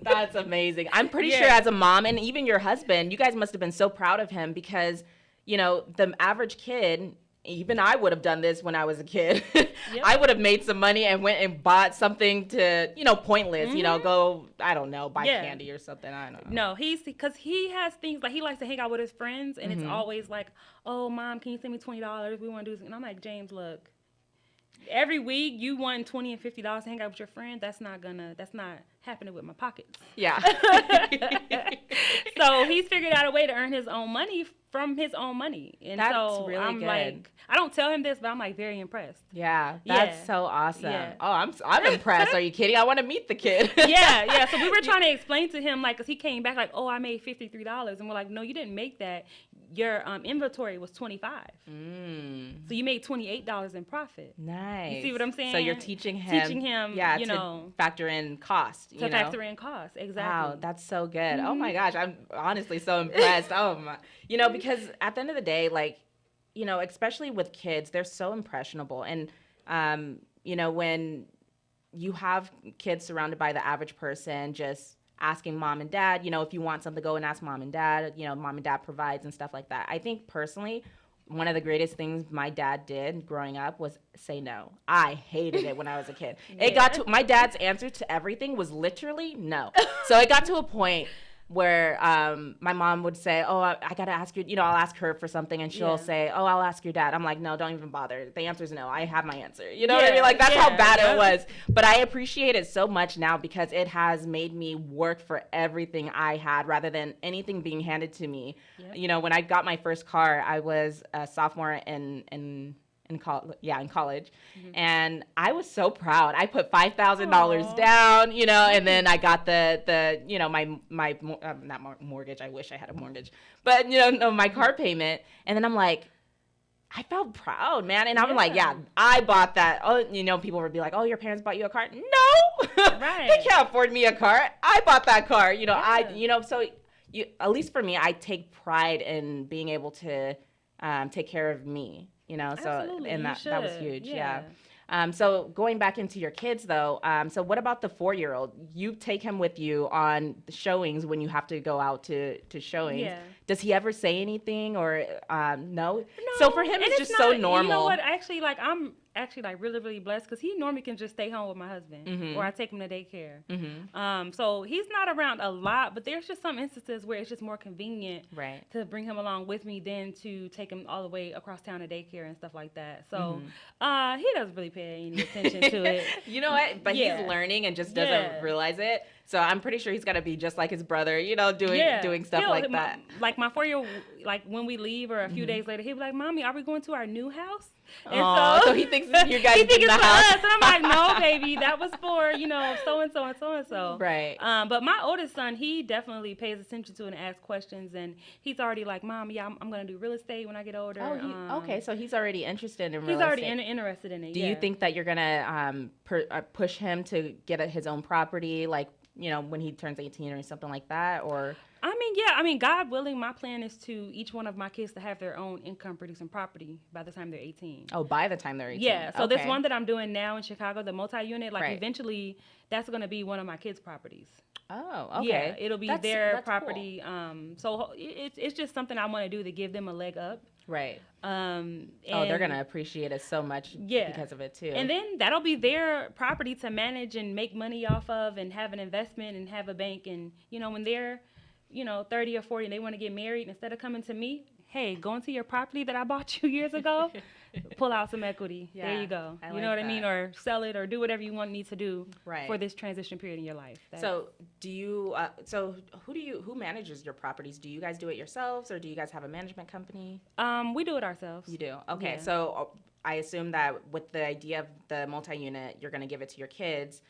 That's amazing. I'm pretty sure as a mom, and even your husband, you guys must have been so proud of him because, the average kid, even I would have done this when I was a kid. I would have made some money and went and bought something to, pointless, go, I don't know, buy candy or something. I don't know. No, because he has things like he likes to hang out with his friends, and it's always like, oh, Mom, can you send me $20? We want to do this. And I'm like, James, look. Every week you want $20 and $50 to hang out with your friend. That's not happening with my pockets. Yeah. So he's figured out a way to earn his own money from his own money. And that's so really I'm good. Like, I don't tell him this, but I'm like very impressed. Yeah, that's so awesome. Yeah. Oh, I'm impressed. Are you kidding? I want to meet the kid. Yeah. So we were trying to explain to him, like, because he came back like, oh, I made $53. And we're like, no, you didn't make that. Your inventory was $25. So you made $28 in profit. Nice. You see what I'm saying? So you're teaching him, to factor in cost. Factor in cost, exactly. Wow, that's so good. Oh my gosh, I'm honestly so impressed. Oh my, because at the end of the day, like, especially with kids, they're so impressionable, and when you have kids surrounded by the average person, just asking mom and dad, if you want something, go and ask mom and dad, mom and dad provides and stuff like that. I think personally, one of the greatest things my dad did growing up was say no. I hated it when I was a kid. It got to, my dad's answer to everything was literally no. So it got to a point where my mom would say, oh, I got to ask you, I'll ask her for something, and she'll say, oh, I'll ask your dad. I'm like, no, don't even bother. The answer is no. I have my answer. You know what I mean? Like, that's how bad it was. But I appreciate it so much now because it has made me work for everything I had rather than anything being handed to me. When I got my first car, I was a sophomore in college. And I was so proud. I put $5,000 down, and then I got my not mortgage. I wish I had a mortgage, but my car payment. And then I'm like, I felt proud, man. And I'm like, yeah, I bought that. Oh, people would be like, oh, your parents bought you a car? No, they can't afford me a car. I bought that car. So at least for me, I take pride in being able to take care of me. Absolutely. And that was huge. Yeah. So going back into your kids though, so what about the 4-year-old? You take him with you on the showings when you have to go out to showings. Yeah. Does he ever say anything or no? No. So for him, it's just not, so normal. You know what? Actually, I'm really, really blessed because he normally can just stay home with my husband or I take him to daycare. So he's not around a lot, but there's just some instances where it's just more convenient to bring him along with me than to take him all the way across town to daycare and stuff like that. So he doesn't really pay any attention to it. You know what? But he's learning and just doesn't realize it. So I'm pretty sure he's got to be just like his brother, doing stuff like that. Like like my 4-year-old, like when we leave or a few days later, he'll be like, "Mommy, are we going to our new house?" And so he thinks you guys he thinks in the it's for house. us. And I'm like, "No, baby, that was for, so and so and so and so." Right. But my oldest son, he definitely pays attention to and asks questions, and he's already like, "Mom, yeah, I'm gonna do real estate when I get older." Oh, okay. So he's already interested in real He's already estate. interested in it. Do you think that you're gonna push him to get his own property, like when he turns 18 or something like that, or? I mean, God willing, my plan is to each one of my kids to have their own income producing property by the time they're 18. Oh, by the time they're 18. Yeah. So this Okay. one that I'm doing now in Chicago, the multi-unit, like Right. eventually that's going to be one of my kids' proproperties. Oh, okay. Yeah, it'll be their that's property. So it's just something I want to do to give them a leg up. Right. And They're gonna appreciate it so much because of it too. And then that'll be their property to manage and make money off of and have an investment and have a bank. And, when they're, 30 or 40 and they want to get married, instead of coming to me, hey, go into your property that I bought you years ago, pull out some equity. Yeah, there you go. I You like know what I that. mean? Or sell it or do whatever you need to do Right. for this transition period in your life. So do you, who manages your properties? Do you guys do it yourselves or do you guys have a management company? We do it ourselves. You do? Okay. Yeah. So I assume that with the idea of the multi-unit, you're going to give it to your kids.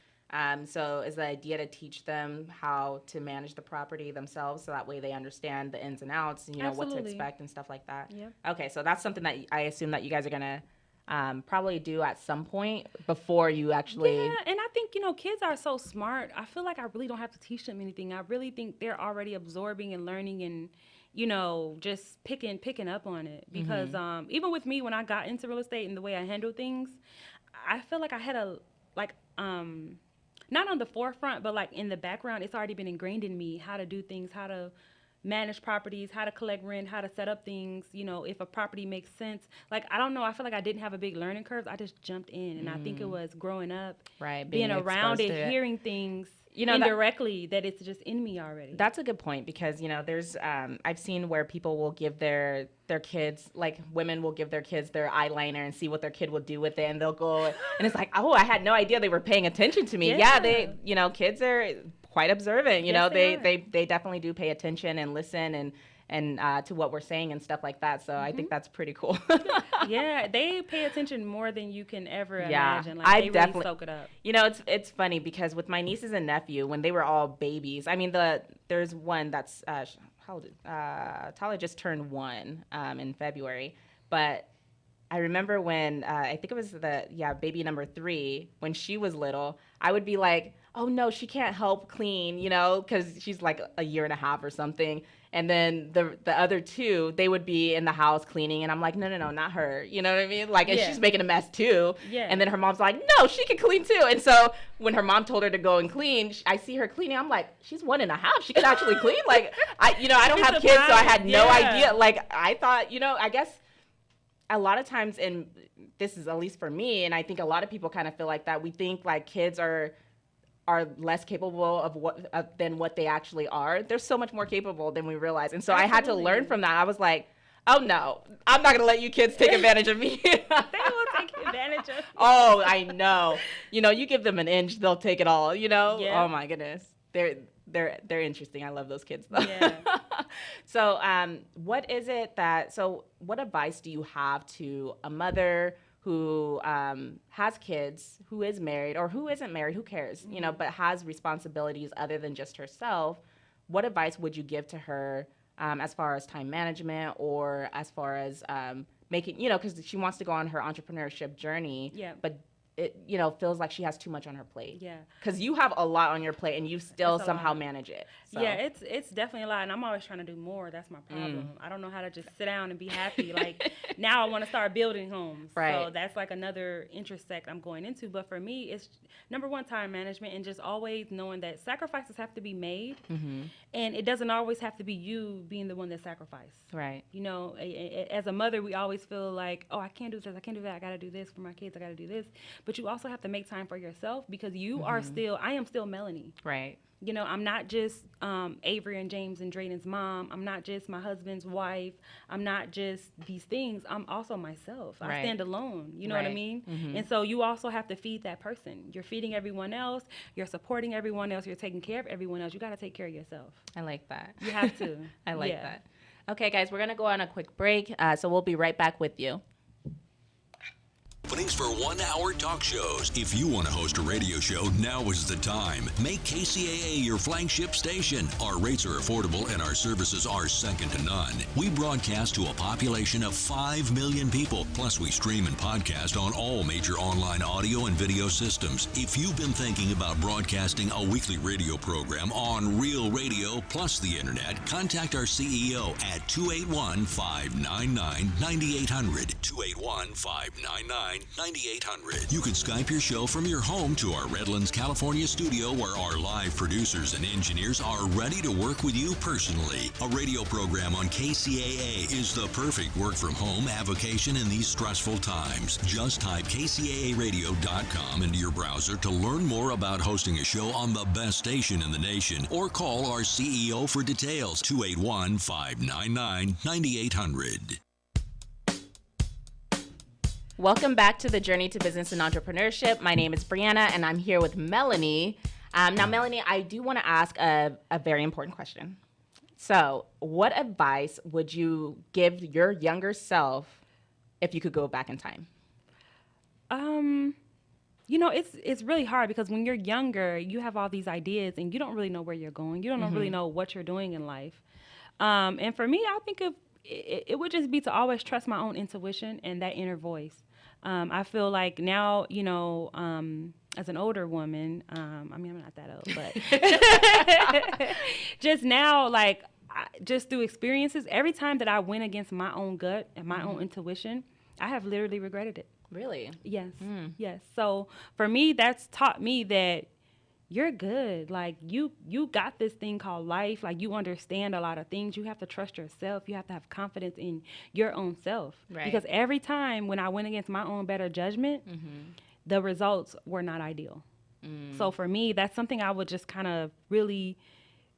So is the idea to teach them how to manage the property themselves so that way they understand the ins and outs and, what to Absolutely. expect and stuff like that? Yep. Okay. So that's something that I assume that you guys are going to probably do at some point before you actually. Yeah, and I think, kids are so smart. I feel like I really don't have to teach them anything. I really think they're already absorbing and learning and, just picking up on it. Because even with me, when I got into real estate and the way I handle things, I feel like I had not on the forefront, but like in the background, it's already been ingrained in me how to do things, how to manage properties, how to collect rent, how to set up things, if a property makes sense. Like, I don't know, I feel like I didn't have a big learning curve. I just jumped in, and I think it was growing up, Right, being around exposed it, to it. hearing things that- indirectly that it's just in me already. That's a good point because there's I've seen where people will give their kids, like women will give their kids their eyeliner and see what their kid will do with it, and they'll go and it's like, oh, I had no idea they were paying attention to me. Yeah, they kids are quite observant. Yes, they definitely do pay attention and listen and to what we're saying and stuff like that. So I think that's pretty cool. Yeah, they pay attention more than you can ever Yeah, imagine. Like, I they definitely- really soak it up. It's funny because with my nieces and nephew, when they were all babies, I mean, there's one that's how old? Tala just turned 1 in February, but I remember when I think it was baby number 3, when she was little, I would be like, oh no, she can't help clean, because she's like a year and a half or something. And then the other 2, they would be in the house cleaning, and I'm like, no, not her. You know what I mean? Like, and Yeah. she's making a mess too. Yeah. And then her mom's like, no, she can clean too. And so when her mom told her to go and clean, I see her cleaning. I'm like, she's 1.5. She can actually clean. Like, I don't have kids, so I had no idea. Like, I thought, I guess a lot of times, and this is at least for me, and I think a lot of people kind of feel like that. We think like kids are less capable of than what they actually are. They're so much more capable than we realize. And so I had to learn from that. I was like, oh no, I'm not gonna let you kids take advantage of me. They will take advantage of you. Oh, I know. You give them an inch, they'll take it all. Yeah. Oh my goodness, they're interesting. I love those kids though. Yeah. So, what advice do you have to a mother who has kids, who is married or who isn't married, who cares, but has responsibilities other than just herself? What advice would you give to her as far as time management or as far as making, because she wants to go on her entrepreneurship journey, Yeah. but it, feels like she has too much on her plate. Yeah. Because you have a lot on your plate and you still It's a somehow lot. manage it. So. Yeah, it's definitely a lot, and I'm always trying to do more. That's my problem. I don't know how to just sit down and be happy. Like, now I want to start building homes. Right. So that's like another intersect I'm going into. But for me, it's number one, time management, and just always knowing that sacrifices have to be made, and it doesn't always have to be you being the one that sacrificed. Right. As a mother, we always feel like, oh, I can't do this, I can't do that, I got to do this for my kids, I got to do this. But you also have to make time for yourself because you are I am still Melanie. Right. I'm not just Avery and James and Drayden's mom. I'm not just my husband's wife. I'm not just these things. I'm also myself. Right. I stand alone. You know what I Right. mean? And so you also have to feed that person. You're feeding everyone else. You're supporting everyone else. You're taking care of everyone else. You got to take care of yourself. I like that. You have to. I like Yeah. that. Okay, guys, we're going to go on a quick break, so we'll be right back with you. Openings for 1 hour talk shows. If you want to host a radio show, now is the time. Make KCAA your flagship station. Our rates are affordable and our services are second to none. We broadcast to a population of 5 million people. Plus, we stream and podcast on all major online audio and video systems. If you've been thinking about broadcasting a weekly radio program on real radio plus the internet, contact our CEO at 281-599-9800. 281-599-9800. You can Skype your show from your home to our Redlands, California studio where our live producers and engineers are ready to work with you personally. A radio program on KCAA is the perfect work from home avocation in these stressful times. Just type kcaaradio.com into your browser to learn more about hosting a show on the best station in the nation, or call our CEO for details, 281-599-9800. Welcome back to the Journey to Business and Entrepreneurship. My name is Brianna, and I'm here with Melanie. Now, Melanie, I do want to ask a very important question. So, what advice would you give your younger self if you could go back in time? It's really hard because when you're younger, you have all these ideas and you don't really know where you're going. You don't really know what you're doing in life. And for me, I think it would just be to always trust my own intuition and that inner voice. I feel like now, as an older woman, I'm not that old, but just now, just through experiences, every time that I went against my own gut and my own intuition, I have literally regretted it. Really? Yes. Yes. So for me, that's taught me that you're good. Like you got this thing called life. Like you understand a lot of things. You have to trust yourself. You have to have confidence in your own self. Right. Because every time when I went against my own better judgment, the results were not ideal. So for me, that's something I would just kind of really,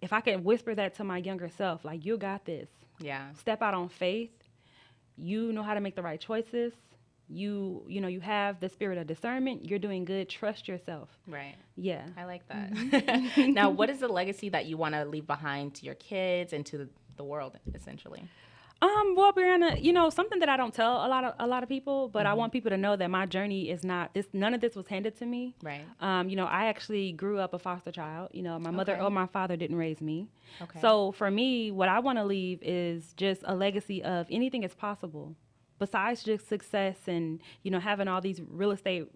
if I could whisper that to my younger self, like you got this. Yeah. Step out on faith. You know how to make the right choices. You have the spirit of discernment. You're doing good. Trust yourself. Right. Yeah. I like that. Now, what is the legacy that you want to leave behind to your kids and to the world, essentially? Well, Brianna, something that I don't tell a lot of people, but I want people to know that my journey is not this. None of this was handed to me. Right. I actually grew up a foster child. My mother or my father didn't raise me. Okay. So for me, what I want to leave is just a legacy of anything is possible. Besides just success and, having all these real estate,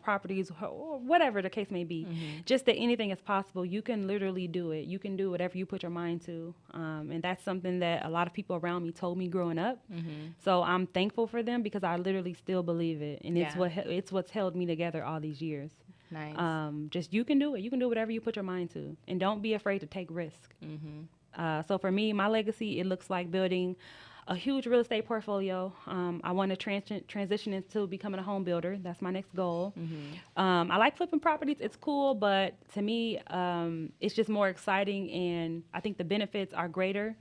properties or whatever the case may be, just that anything is possible. You can literally do it. You can do whatever you put your mind to. And that's something that a lot of people around me told me growing up. So I'm thankful for them because I literally still believe it. And it's what's held me together all these years. Nice. Just you can do it. You can do whatever you put your mind to. And don't be afraid to take risk. So for me, my legacy, it looks like building a huge real estate portfolio. I want to transition into becoming a home builder. That's my next goal. I like flipping properties. It's cool, but to me, it's just more exciting, and I think the benefits are greater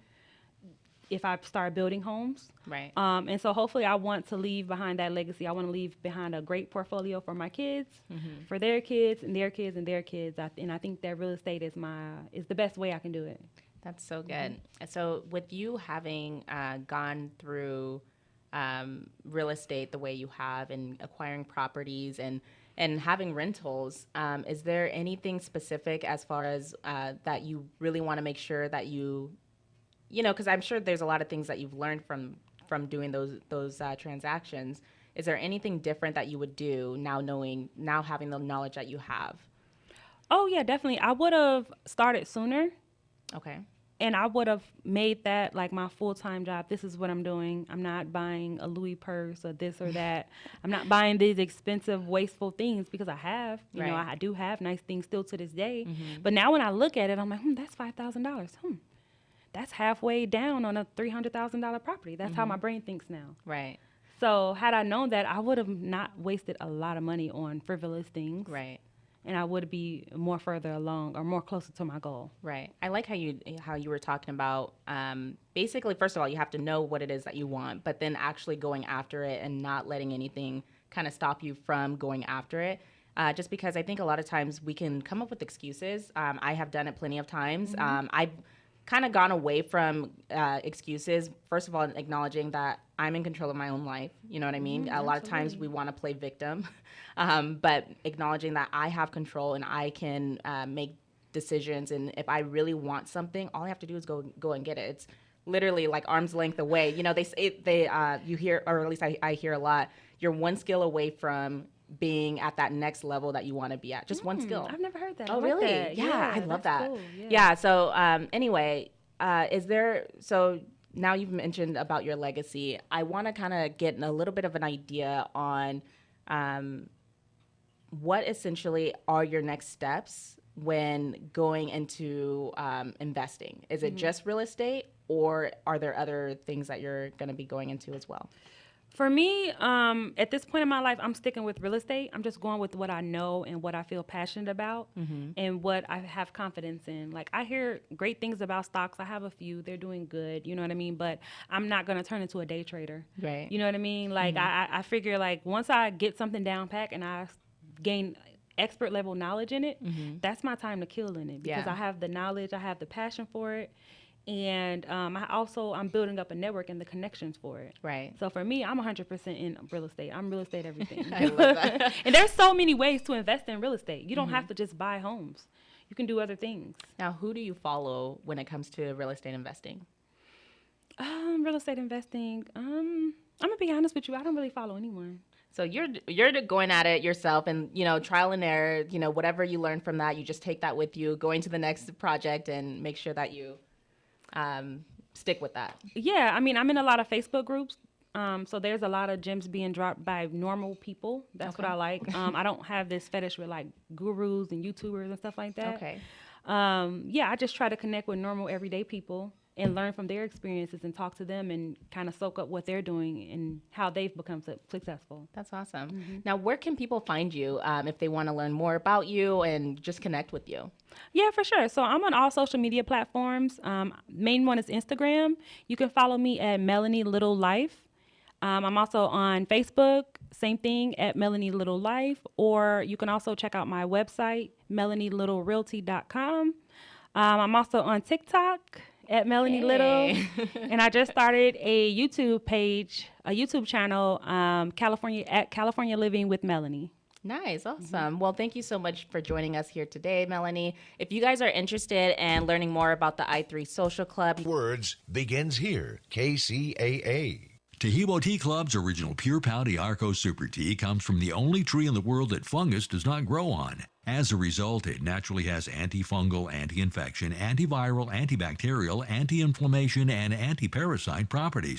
if I start building homes. Right. And so hopefully I want to leave behind that legacy. I want to leave behind a great portfolio for my kids, for their kids and their kids and their kids. And I think that real estate is the best way I can do it. That's so good. So with you having gone through real estate the way you have and acquiring properties and having rentals, is there anything specific as far as that you really want to make sure that because I'm sure there's a lot of things that you've learned from doing those transactions. Is there anything different that you would do now having the knowledge that you have? Oh, yeah, definitely. I would have started sooner. Okay. And I would have made that like my full-time job. This is what I'm doing. I'm not buying a Louis purse or this or that. I'm not buying these expensive, wasteful things because I have. I do have nice things still to this day. But now when I look at it, I'm like, that's $5,000. That's halfway down on a $300,000 property. That's how my brain thinks now. Right. So had I known that, I would have not wasted a lot of money on frivolous things. Right. And I would be more further along or more closer to my goal. Right. I like how you were talking about basically, first of all, you have to know what it is that you want, but then actually going after it and not letting anything kind of stop you from going after it. Just because I think a lot of times we can come up with excuses. I have done it plenty of times. I've kind of gone away from excuses. First of all, acknowledging that I'm in control of my own life. You know what I mean? A lot of times we want to play victim, but acknowledging that I have control and I can make decisions. And if I really want something, all I have to do is go and get it. It's literally like arm's length away. You know, you hear, or at least I hear a lot, you're one skill away from being at that next level that you want to be at. Just one skill. I've never heard that. Oh, really? That. Yeah, I love that. Cool. Yeah. So anyway, so now you've mentioned about your legacy. I want to kind of get a little bit of an idea on what essentially are your next steps when going into investing. Is it just real estate, or are there other things that you're going to be going into as well? For me, at this point in my life, I'm sticking with real estate. I'm just going with what I know and what I feel passionate about and what I have confidence in. Like, I hear great things about stocks. I have a few. They're doing good. You know what I mean? But I'm not going to turn into a day trader. Right. You know what I mean? Like, I figure, like, once I get something down pat and I gain expert level knowledge in it, that's my time to kill in it, because I have the knowledge, I have the passion for it. And I'm building up a network and the connections for it. Right. So for me, I'm 100% in real estate. I'm real estate everything. I love that. And there's so many ways to invest in real estate. You don't have to just buy homes. You can do other things. Now, who do you follow when it comes to real estate investing? Real estate investing, I'm going to be honest with you, I don't really follow anyone. So you're going at it yourself, and, you know, trial and error, you know, whatever you learn from that, you just take that with you, going to the next project and make sure that you stick with that. Yeah, I mean, I'm in a lot of Facebook groups. So there's a lot of gems being dropped by normal people. That's what I like. I don't have this fetish with like gurus and YouTubers and stuff like that. Okay. Yeah, I just try to connect with normal everyday people and learn from their experiences and talk to them and kind of soak up what they're doing and how they've become successful. That's awesome. Now, where can people find you if they want to learn more about you and just connect with you? Yeah, for sure. So I'm on all social media platforms. Main one is Instagram. You can follow me at Melanie Little Life. I'm also on Facebook, same thing, at Melanie Little Life. Or you can also check out my website, MelanieLittleRealty.com. I'm also on TikTok at Melanie Little. And I just started a YouTube page, a YouTube channel, California Living with Melanie. Nice. Awesome. Well, thank you so much for joining us here today, Melanie. If you guys are interested in learning more about the I3 Social Club, Words begins here. KCAA. Tahibo Tea Club's original Pure Pouty Arco Super Tea comes from the only tree in the world that fungus does not grow on. As a result, it naturally has antifungal, anti-infection, antiviral, antibacterial, anti-inflammation, and anti-parasite properties.